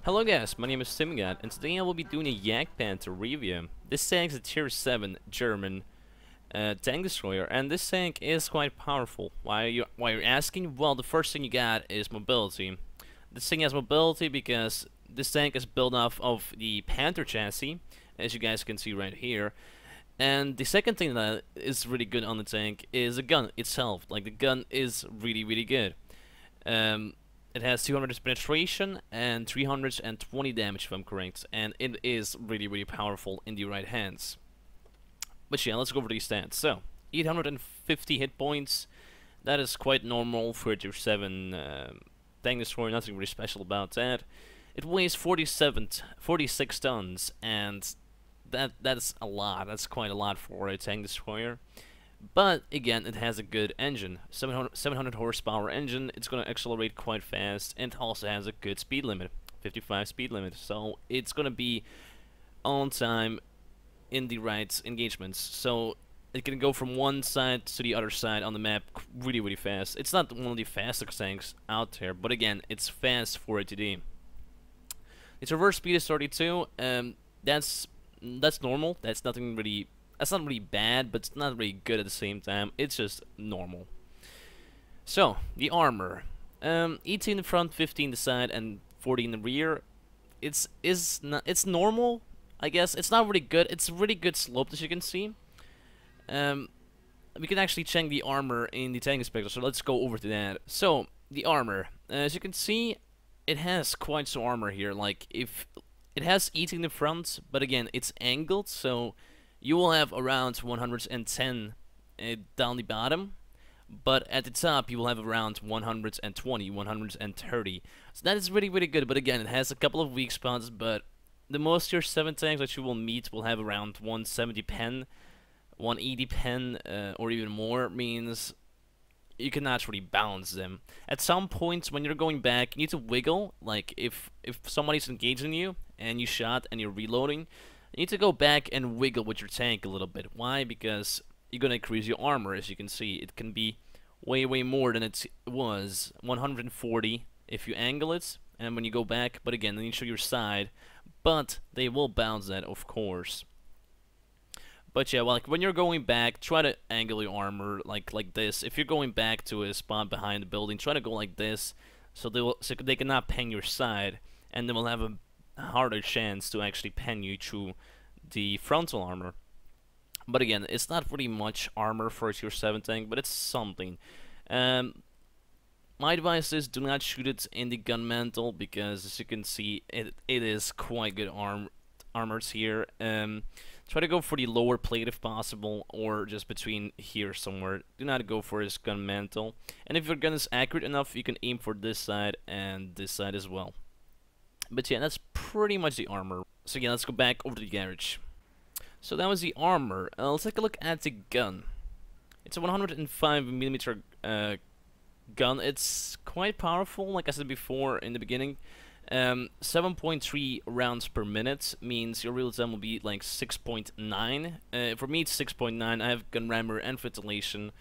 Hello guys, my name is TimGot, and today I will be doing a Jagdpanther review. This tank is a tier 7 German tank destroyer, and this tank is quite powerful. Why you're asking? Well, the first thing you got is mobility. This thing has mobility because this tank is built off of the Panther chassis, as you guys can see right here. And the second thing that is really good on the tank is the gun itself. Like, the gun is really good. It has 200 penetration and 320 damage if I'm correct, and it is really powerful in the right hands. But yeah, let's go over these stats. So, 850 hit points, that is quite normal for a tier 7 tank destroyer, nothing really special about that. It weighs 46 tons, and that's a lot, that's quite a lot for a tank destroyer. But again, it has a good engine, 700 horsepower engine. It's gonna accelerate quite fast, and it also has a good speed limit, 55 speed limit. So it's gonna be on time in the right engagements. So it can go from one side to the other side on the map really fast. It's not one of the fastest tanks out there, but again, it's fast for a TD. Its reverse speed is 32. That's normal. That's nothing really. That's not really bad, but it's not really good at the same time. It's just normal. So, the armor. 18 in the front, 15 in the side, and 40 in the rear. It's normal, I guess. It's not really good. It's really good sloped, as you can see. We can actually check the armor in the tank inspector, so let's go over to that. So, the armor. As you can see, it has quite some armor here. Like, if it has 18 in the front, but again, it's angled, so you will have around 110 down the bottom, but at the top you will have around 120, 130. So that is really good, but again, it has a couple of weak spots, but the most tier 7 tanks that you will meet will have around 170 pen, 180 pen, or even more, means you cannot really balance them. At some points when you're going back, you need to wiggle, like if somebody's engaging you, and you shot and you're reloading, you need to go back and wiggle with your tank a little bit. Why? Because you're gonna increase your armor. As you can see, it can be way more than it was. 140 if you angle it, and when you go back. But again, then you show your side. But they will bounce that, of course. But yeah, well, like when you're going back, try to angle your armor like this. If you're going back to a spot behind the building, try to go like this, so they cannot pen your side, and they will have a harder chance to actually pen you through the frontal armor. But again, it's not really much armor for a tier 7 tank, but it's something. My advice is do not shoot it in the gun mantle, because as you can see, it is quite good armors here. Try to go for the lower plate if possible, or just between here somewhere. Do not go for his gun mantle. And if your gun is accurate enough, you can aim for this side and this side as well. But yeah, that's pretty much the armor. So yeah, let's go back over to the garage. So that was the armor. Let's take a look at the gun. It's a 105mm gun. It's quite powerful, like I said before in the beginning. 7.3 rounds per minute means your reload time will be like 6.9. For me, it's 6.9. I have gun rammer and ventilation,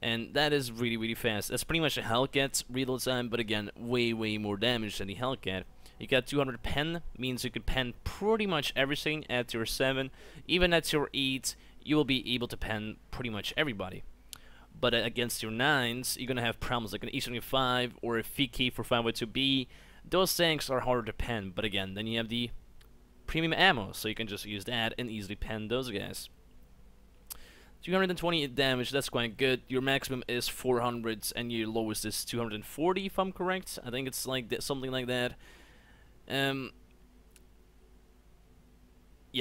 and that is really fast. That's pretty much a Hellcat reload time, but again, way more damage than the Hellcat. You got 200 pen, means you could pen pretty much everything at tier 7. Even at tier 8, you will be able to pen pretty much everybody. But against your 9s, you're gonna have problems like an E75 or a VK for 5.2B. Those tanks are harder to pen, but again, then you have the premium ammo, so you can just use that and easily pen those guys. 320 damage, that's quite good. Your maximum is 400, and your lowest is 240, if I'm correct. I think it's like something like that. Yeah,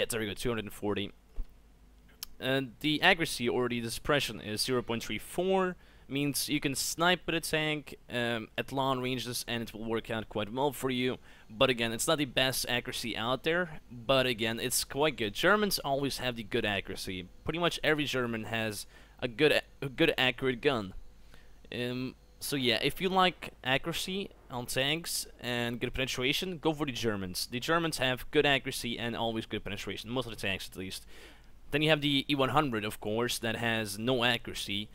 there we go, 240. And the accuracy or the suppression is 0.34, means you can snipe with a tank at long ranges, and it will work out quite well for you. But again, it's not the best accuracy out there, but again, it's quite good. Germans always have the good accuracy. Pretty much every German has a good accurate gun. So yeah, if you like accuracy on tanks and good penetration, go for the Germans. The Germans have good accuracy and always good penetration, most of the tanks at least. Then you have the E100, of course, that has no accuracy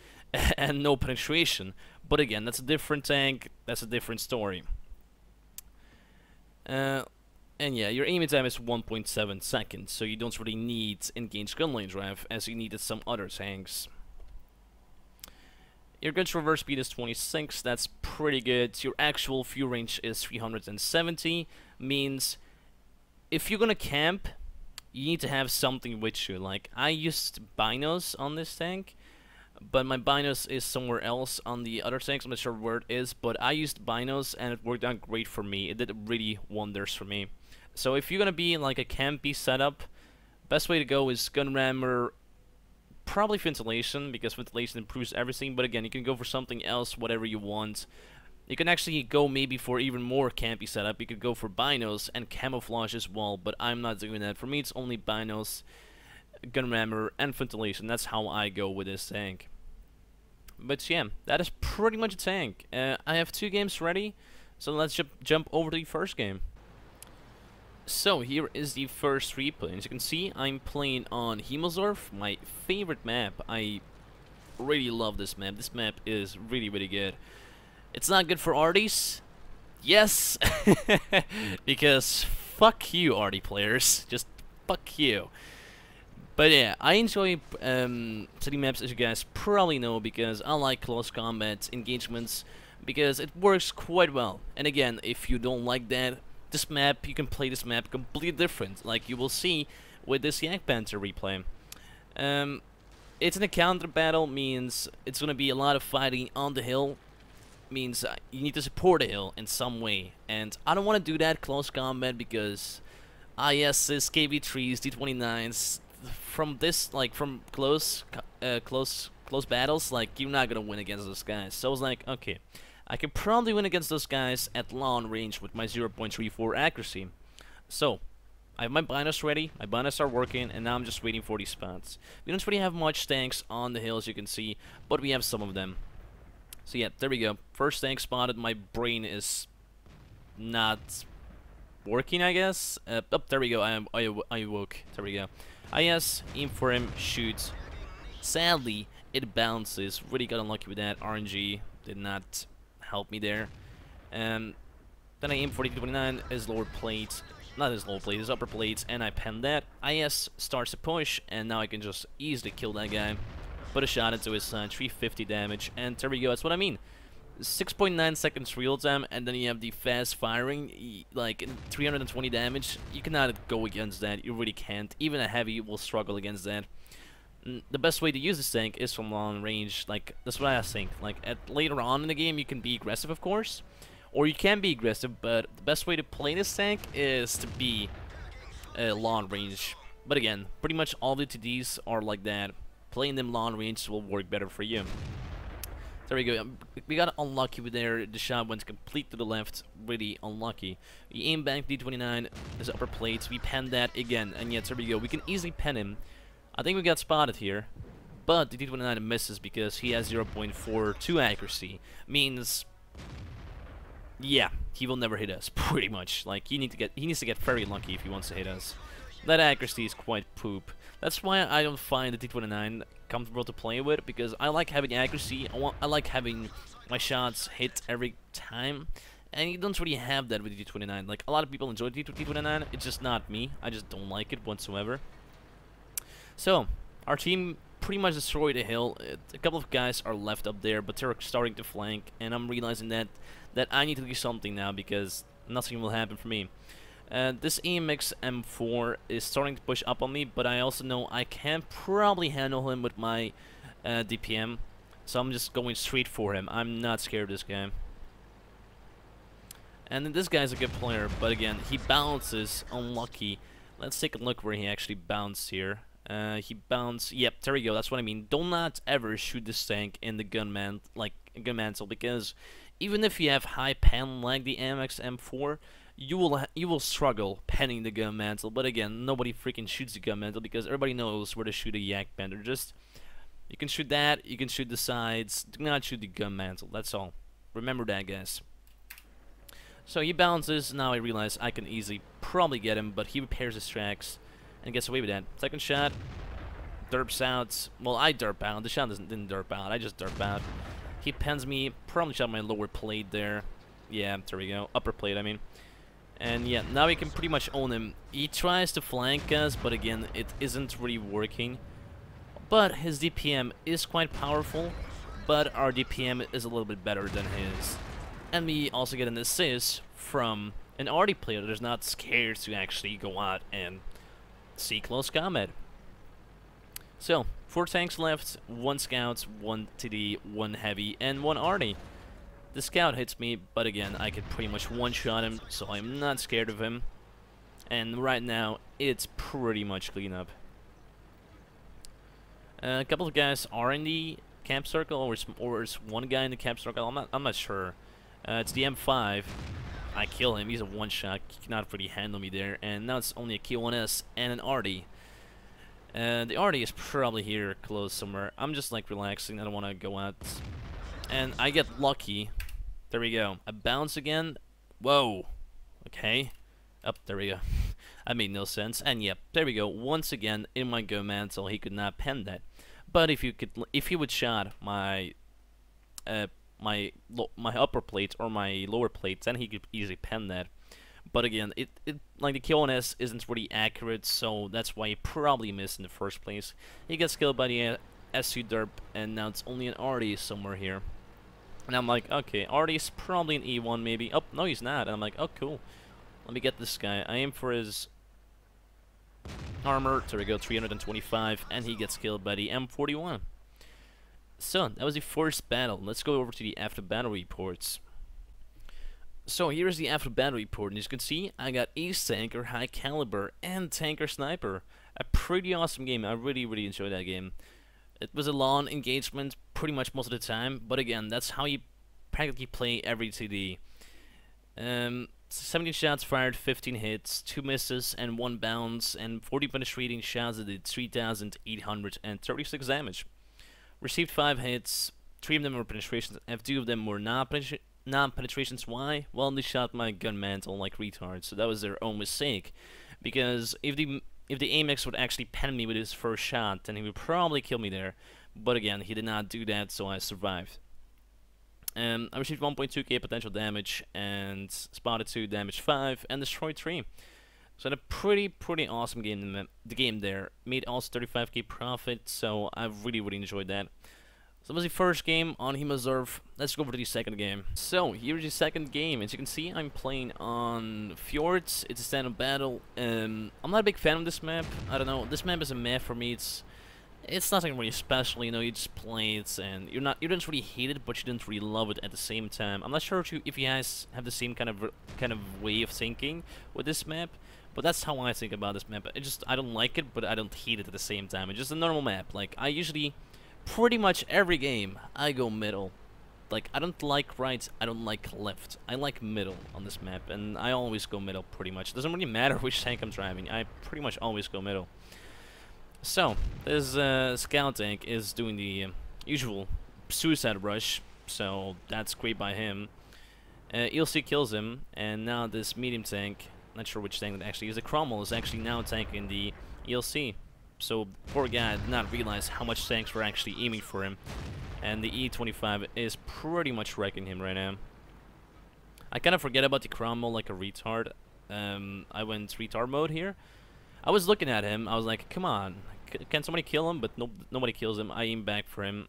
and no penetration. But again, that's a different tank, that's a different story. And yeah, your aiming time is 1.7 seconds, so you don't really need engaged gun range drive as you needed some other tanks. Your gun's reverse speed is 26, that's pretty good. Your actual fuel range is 370, means if you're gonna camp, you need to have something with you. Like, I used binos on this tank, but my binos is somewhere else on the other tanks. I'm not sure where it is, but I used binos and it worked out great for me. It did really wonders for me. So if you're gonna be in like a campy setup, best way to go is gun rammer, probably ventilation, because ventilation improves everything. But again, you can go for something else, whatever you want. You can actually go maybe for even more campy setup. You could go for binos and camouflage as well, but I'm not doing that. For me, it's only binos, gun rammer, and ventilation. That's how I go with this tank. But yeah, that is pretty much a tank. I have 2 games ready, so let's jump over to the first game. So here is the first replay. As you can see, I'm playing on Himmelsorf, my favorite map. I really love this map. This map is really, really good. It's not good for arties. Yes, because fuck you, arty players. Just fuck you. But yeah, I enjoy city maps, as you guys probably know, because I like close combat engagements, because it works quite well. And again, if you don't like that, this map, you can play this map completely different, like you will see with this Jagdpanther replay. It's an encounter battle, means it's gonna be a lot of fighting on the hill, means you need to support the hill in some way, and I don't want to do that close combat because IS's, KV3s, D29s, from this, like from close battles, like you're not gonna win against those guys. So I was like, okay, I can probably win against those guys at long range with my 0.34 accuracy. So I have my binos ready, my binos are working, and now I'm just waiting for these spots. We don't really have much tanks on the hill, as you can see, but we have some of them. So yeah, there we go. First tank spotted. My brain is not working, I guess. Oh, there we go. I awoke. There we go. IS, aim for him, shoot. Sadly, it bounces. Really got unlucky with that. RNG did not help me there. Then I aim for the D29, his lower plate. Not his lower plate, his upper plates, and I pen that. IS starts to push, and now I can just easily kill that guy. Put a shot into his 350 damage, and there we go. That's what I mean. 6.9 seconds real time, and then you have the fast firing, like 320 damage. You cannot go against that. You really can't. Even a heavy will struggle against that. The best way to use this tank is from long range. Like, that's what I think. Like, later on in the game, you can be aggressive, of course, or you can be aggressive, but the best way to play this tank is to be long range. But again, pretty much all the TDs are like that. Playing them long range will work better for you. There we go. We got unlucky with there. The shot went complete to the left. Really unlucky. We aim back D29, his upper plates. We pen that again. And yet, there we go. We can easily pen him. I think we got spotted here. But the D29 misses because he has 0.42 accuracy. Means, yeah, he will never hit us, pretty much. Like, he needs to get very lucky if he wants to hit us. That accuracy is quite poop. That's why I don't find the T29 comfortable to play with, because I like having accuracy. I like having my shots hit every time, and you don't really have that with the T29. Like, a lot of people enjoy the T29, it's just not me. I just don't like it whatsoever. So, our team pretty much destroyed the hill. A couple of guys are left up there, but they're starting to flank, and I'm realizing that I need to do something now, because nothing will happen for me. This AMX M4 is starting to push up on me, but I also know I can probably handle him with my DPM, so I'm just going straight for him. I'm not scared of this guy. And then this guy's a good player, but again, he bounces, unlucky. Let's take a look where he actually bounced here. He bounced, yep, there we go, that's what I mean. Do not ever shoot this tank in the gun mantle, because even if you have high pen like the AMX M4, you will struggle penning the gun mantle. But again, nobody freaking shoots the gun mantle because everybody knows where to shoot a Jagdpanther. Just, you can shoot that, you can shoot the sides, do not shoot the gun mantle, that's all. Remember that, guys. So he bounces, now I realize I can easily probably get him, but he repairs his tracks and gets away with that. Second shot, derps out. Well, I derp out, the shot didn't derp out, I just derp out. He pens me, probably shot my lower plate there. Yeah, there we go, upper plate I mean. And yeah, now we can pretty much own him. He tries to flank us, but again, it isn't really working. But his DPM is quite powerful, but our DPM is a little bit better than his. And we also get an assist from an arty player that is not scared to actually go out and see close combat. So, 4 tanks left, 1 scout, 1 TD, 1 heavy, and 1 arty. The scout hits me, but again, I could pretty much one-shot him, so I'm not scared of him. And right now, it's pretty much clean up. A couple of guys are in the camp circle, or is one guy in the camp circle? I'm not sure. It's the M5. I kill him. He's a one-shot. He cannot really handle me there. And now it's only a K1S and an arty. The arty is probably here close somewhere. I'm just like relaxing. I don't want to go out. And I get lucky. There we go. I bounce again. Whoa. Okay. Up, there we go. That made no sense. And yep, there we go. Once again, in my go mantle, he could not pen that. But if he would shot my my upper plate or my lower plate, then he could easily pen that. But again, it like the K1S isn't really accurate, so that's why he probably missed in the first place. He gets killed by the SU derp, and now it's only an arty somewhere here. And I'm like, okay, arty's probably an E1 maybe. Oh, no, he's not. And I'm like, oh, cool. Let me get this guy. I aim for his armor. There we go, 325, and he gets killed by the M41. So, that was the first battle. Let's go over to the after battle reports. So, here's the after battle report, and as you can see, I got Ace Tanker, High Caliber, and Tanker Sniper. A pretty awesome game. I really enjoyed that game. It was a long engagement pretty much most of the time, but again, that's how you practically play every TD. 17 shots fired, 15 hits, 2 misses, and 1 bounce, and 40 penetrating shots that did 3,836 damage. Received 5 hits, 3 of them were penetrations, and 2 of them were non-penetrations. Why? Well, they shot my gun mantle like retards, so that was their own mistake. Because if the AMX would actually pen me with his first shot, then he would probably kill me there. But again, he did not do that, so I survived. I received 1.2k potential damage, and spotted 2, damage 5, and destroyed 3. So a pretty awesome game. The game there made also 35k profit, so I really enjoyed that. So that was the first game on Himazurf. Let's go over to the second game. So here's the second game. As you can see, I'm playing on Fjords. It's a stand-up battle. I'm not a big fan of this map. I don't know. This map is a map for me. It's nothing really special. You know, you just play it, and you don't really hate it, but you don't really love it at the same time. I'm not sure if you guys have the same kind of way of thinking with this map. But that's how I think about this map. I don't like it, but I don't hate it at the same time. It's just a normal map. Like, I usually, pretty much every game, I go middle. Like, I don't like right, I don't like left. I like middle on this map, and I always go middle, pretty much. It doesn't really matter which tank I'm driving. I pretty much always go middle. So, this scout tank is doing the usual suicide rush, so that's great by him. ELC kills him, and now this medium tank, not sure which tank that actually is. The Cromwell is actually now tanking the ELC. So poor guy did not realize how much tanks were actually aiming for him. And the E25 is pretty much wrecking him right now. I kind of forget about the Cromwell like a retard. I went retard mode here. I was looking at him. I was like, come on. Can somebody kill him? But nobody kills him. I aim back for him.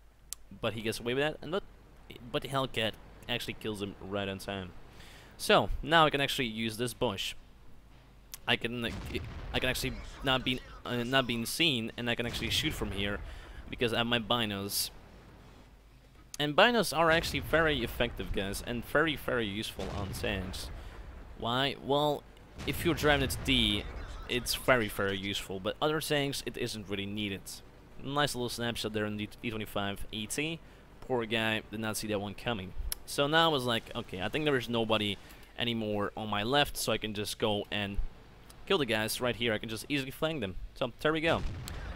But he gets away with that. But the Hellcat actually kills him right on time. So now I can actually use this bush. I can actually not being seen, and I can actually shoot from here because I have my binos. And binos are actually very effective, guys, and very useful on tanks. Why? Well, if you're driving it D, it's very useful, but other tanks it isn't really needed. Nice little snapshot there in the E25 ET. Poor guy did not see that one coming. So now I was like, okay, I think there is nobody anymore on my left, so I can just go and kill the guys right here. I can just easily flank them. So there we go.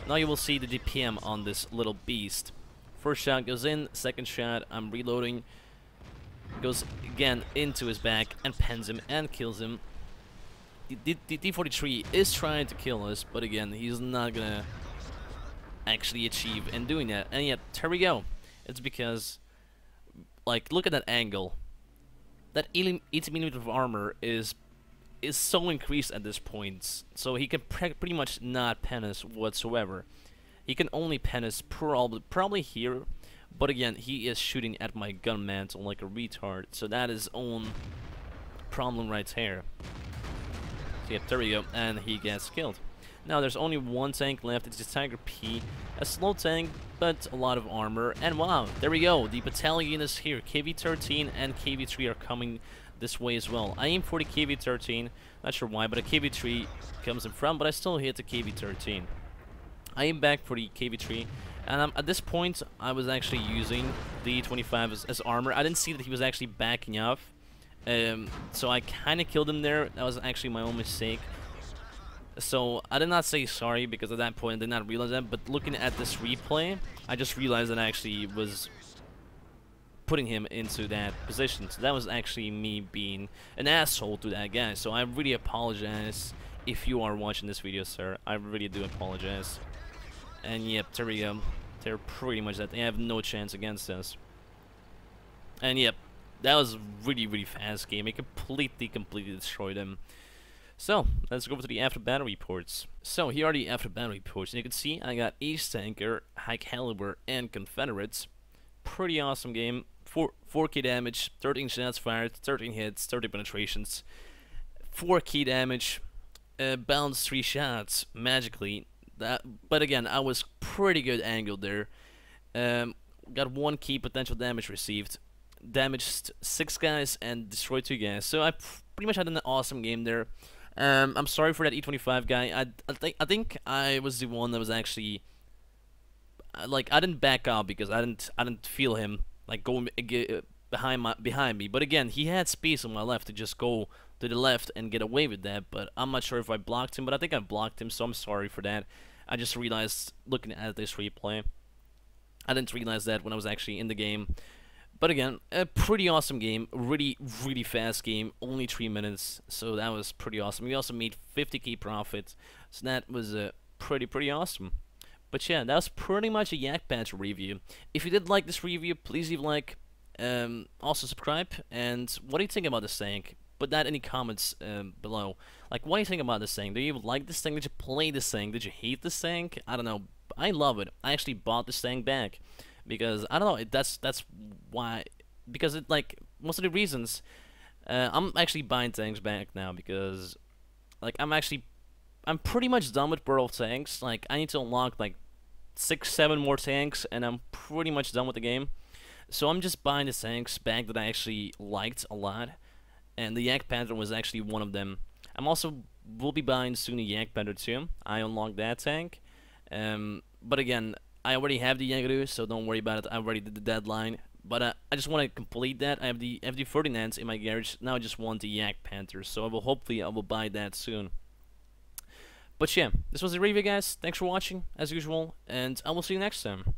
Now you will see the DPM on this little beast. First shot goes in, second shot, I'm reloading. Goes again into his back and pens him and kills him. The D43 is trying to kill us, but again, he's not gonna actually achieve in doing that. And yet, there we go. It's because, like, look at that angle. That 80mm of armor is is so increased at this point, so he can pretty much not pen us whatsoever. He can only pen us probably here, but again, he is shooting at my gun mantle like a retard, so that is own problem right here. So yep, there we go, and he gets killed. Now there's only one tank left, it's the Tiger P, a slow tank, but a lot of armor, and wow, there we go, the battalion is here. KV-13 and KV-3 are coming this way as well. I aim for the KV-13, not sure why, but a KV-3 comes in front, but I still hit the KV-13. I aim back for the KV-3, and at this point, I was actually using the E25 as armor. I didn't see that he was actually backing off, so I kind of killed him there. That was actually my own mistake. So I did not say sorry because at that point I did not realize that, but looking at this replay, I just realized that I actually was putting him into that position. So that was actually me being an asshole to that guy. So I really apologize if you are watching this video, sir. I really do apologize. And yep, there we go. They're pretty much that. They have no chance against us. And yep, that was really fast game. It completely destroyed him. So, let's go over to the after battle reports. So, here are the after battle reports. And you can see I got Ace Tanker, High Caliber, and Confederates. Pretty awesome game. 4k damage, 13 shots fired, 13 hits, 30 penetrations. 4k damage, bounced 3 shots magically. But again, I was pretty good angled there. Got 1 key potential damage received. Damaged 6 guys and destroyed 2 guys. So, I pretty much had an awesome game there. I'm sorry for that E25 guy. I think I was the one that was actually like I didn't back up because I didn't feel him like going behind me. But again, he had space on my left to just go to the left and get away with that. But I'm not sure if I blocked him. But I think I blocked him, so I'm sorry for that. I just realized looking at this replay, I didn't realize that when I was actually in the game. But again, a pretty awesome game, really fast game, only 3 minutes, so that was pretty awesome. We also made 50k profit, so that was pretty awesome. But yeah, that was pretty much a Jagdpanther review. If you did like this review, please leave a like, also subscribe, and what do you think about this tank? Put that in the comments below. Like, what do you think about this tank? Do you like this tank? Did you play this tank? Did you hate this tank? I don't know. I love it. I actually bought this tank back. Because I don't know, that's why. Because it like most of the reasons, I'm actually buying tanks back now because, like, I'm pretty much done with World of Tanks. Like, I need to unlock like 6-7 more tanks, and I'm pretty much done with the game. So I'm just buying the tanks back that I actually liked a lot, and the Jagdpanther was actually one of them. I'm also will be buying soon a Jagdpanther too. I unlocked that tank, but again, I already have the Jagdpanther, so don't worry about it. I already did the deadline. But I just want to complete that. I have the Ferdinands in my garage. Now I just want the Jagdpanther, so hopefully I will buy that soon. But yeah, this was the review, guys. Thanks for watching, as usual, and I will see you next time.